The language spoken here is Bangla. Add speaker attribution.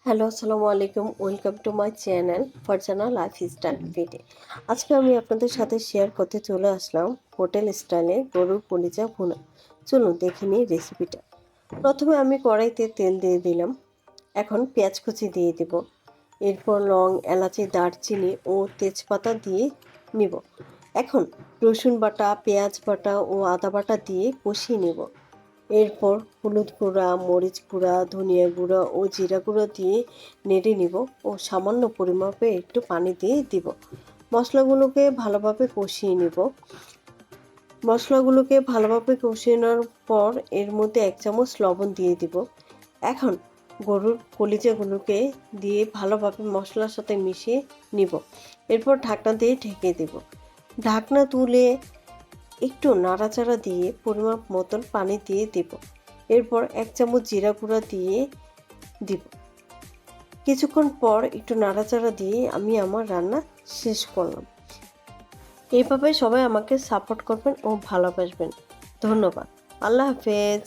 Speaker 1: হ্যালো, আসসালামু আলাইকুম। Welcome to my channel Farzana lifestyle ভিডি। আজকে আমি আপনাদের সাথে শেয়ার করতে চলে আসলাম হোটেল স্টাইলে গরুর কলিজা ভুনা। চলুন দেখে নিই রেসিপিটা। প্রথমে আমি কড়াইতে তেল দিয়ে দিলাম। এখন পেঁয়াজ কুচি দিয়ে দেব। এরপর লং, এলাচি, দারচিনি ও তেজপাতা দিয়ে নিব। এখন রসুন বাটা, পেঁয়াজ বাটা ও আদা বাটা দিয়ে কষিয়ে নেব। এরপর হলুদ গুঁড়া, মরিচ গুঁড়া, ধনিয়া গুঁড়া ও জিরা গুঁড়া দিয়ে নেড়ে নিব ও সামান্য পরিমাপে একটু পানি দিয়ে দিব। মশলাগুলোকে ভালোভাবে কষিয়ে নিব। মশলাগুলোকে ভালোভাবে কষিয়ে নেওয়ার পর এর মধ্যে 1 চামচ লবণ দিয়ে দিব। এখন গরুর কলিজাগুলোকে দিয়ে ভালোভাবে মশলার সাথে মিশিয়ে নিব। এরপর ঢাকনা দিয়ে ঢেকে দেব। ঢাকনা তুলে একটু নাড়াচাড়া দিয়ে পরিমাপ মতন পানি দিয়ে দেব। এরপর 1 চামচ জিরা গুঁড়া দিয়ে দিব। কিছুক্ষণ পর একটু নাড়াচাড়া দিয়ে আমি আমার রান্না শেষ করলাম। এইভাবে সবাই আমাকে সাপোর্ট করবেন ও ভালোবাসবেন। ধন্যবাদ। আল্লাহ হাফেজ।